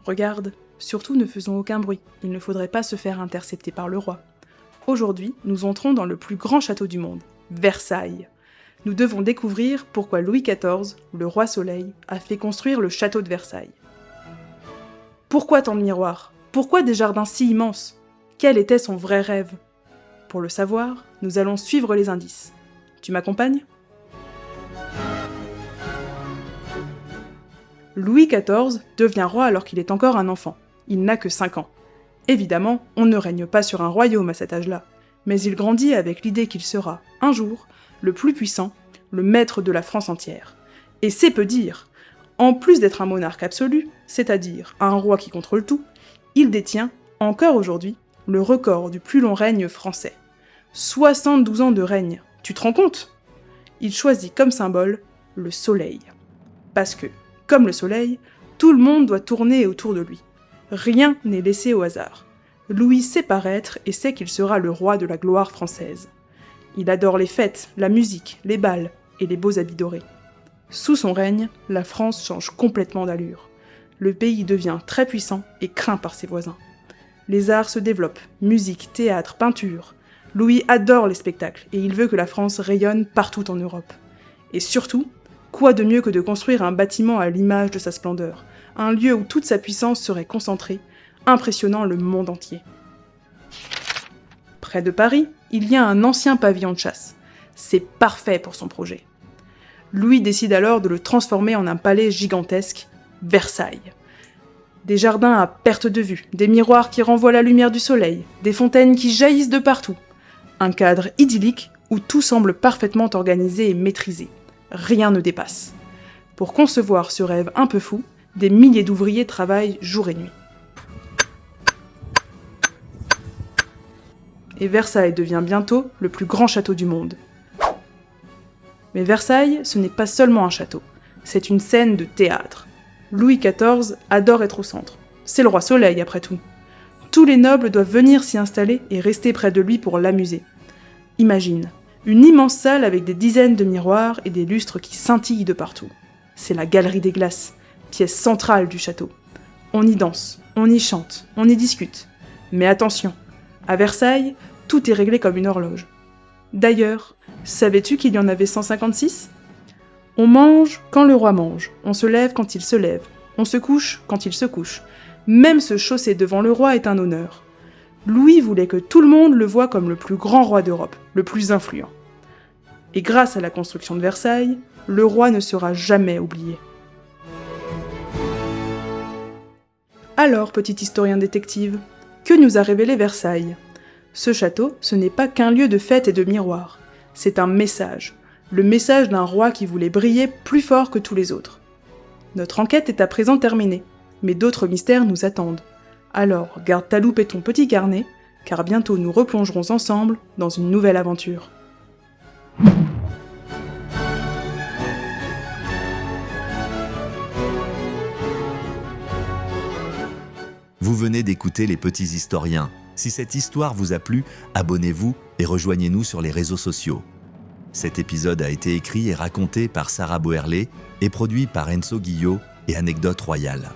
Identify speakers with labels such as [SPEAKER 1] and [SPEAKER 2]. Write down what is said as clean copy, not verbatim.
[SPEAKER 1] Regarde, surtout ne faisons aucun bruit, il ne faudrait pas se faire intercepter par le roi. Aujourd'hui, nous entrons dans le plus grand château du monde, Versailles. Nous devons découvrir pourquoi Louis XIV, le roi Soleil, a fait construire le château de Versailles. Pourquoi tant de miroirs ? Pourquoi des jardins si immenses ? Quel était son vrai rêve ? Pour le savoir, nous allons suivre les indices. Tu m'accompagnes ? Louis XIV devient roi alors qu'il est encore un enfant. Il n'a que 5 ans. Évidemment, on ne règne pas sur un royaume à cet âge-là, mais il grandit avec l'idée qu'il sera, un jour, le plus puissant, le maître de la France entière. Et c'est peu dire. En plus d'être un monarque absolu, c'est-à-dire un roi qui contrôle tout, il détient, encore aujourd'hui, le record du plus long règne français. 72 ans de règne, tu te rends compte ? Il choisit comme symbole le soleil. Parce que, comme le soleil, tout le monde doit tourner autour de lui. Rien n'est laissé au hasard. Louis sait paraître et sait qu'il sera le roi de la gloire française. Il adore les fêtes, la musique, les bals et les beaux habits dorés. Sous son règne, la France change complètement d'allure. Le pays devient très puissant et craint par ses voisins. Les arts se développent, musique, théâtre, peinture. Louis adore les spectacles et il veut que la France rayonne partout en Europe. Et surtout, quoi de mieux que de construire un bâtiment à l'image de sa splendeur, un lieu où toute sa puissance serait concentrée, impressionnant le monde entier. Près de Paris, il y a un ancien pavillon de chasse. C'est parfait pour son projet. Louis décide alors de le transformer en un palais gigantesque, Versailles. Des jardins à perte de vue, des miroirs qui renvoient la lumière du soleil, des fontaines qui jaillissent de partout. Un cadre idyllique où tout semble parfaitement organisé et maîtrisé. Rien ne dépasse. Pour concevoir ce rêve un peu fou, des milliers d'ouvriers travaillent jour et nuit. Et Versailles devient bientôt le plus grand château du monde. Mais Versailles, ce n'est pas seulement un château, c'est une scène de théâtre. Louis XIV adore être au centre. C'est le roi Soleil, après tout. Tous les nobles doivent venir s'y installer et rester près de lui pour l'amuser. Imagine, une immense salle avec des dizaines de miroirs et des lustres qui scintillent de partout. C'est la galerie des glaces, pièce centrale du château. On y danse, on y chante, on y discute. Mais attention, à Versailles, tout est réglé comme une horloge. D'ailleurs, savais-tu qu'il y en avait 156 ? On mange quand le roi mange, on se lève quand il se lève, on se couche quand il se couche. Même se chausser devant le roi est un honneur. Louis voulait que tout le monde le voie comme le plus grand roi d'Europe, le plus influent. Et grâce à la construction de Versailles, le roi ne sera jamais oublié. Alors, petit historien détective, que nous a révélé Versailles ? Ce château, ce n'est pas qu'un lieu de fête et de miroirs. C'est un message. Le message d'un roi qui voulait briller plus fort que tous les autres. Notre enquête est à présent terminée, mais d'autres mystères nous attendent. Alors, garde ta loupe et ton petit carnet, car bientôt nous replongerons ensemble dans une nouvelle aventure.
[SPEAKER 2] Vous venez d'écouter Les Petits Historiens. Si cette histoire vous a plu, abonnez-vous et rejoignez-nous sur les réseaux sociaux. Cet épisode a été écrit et raconté par Sarah Boerlé et produit par Enzo Guillot et Anecdote Royale.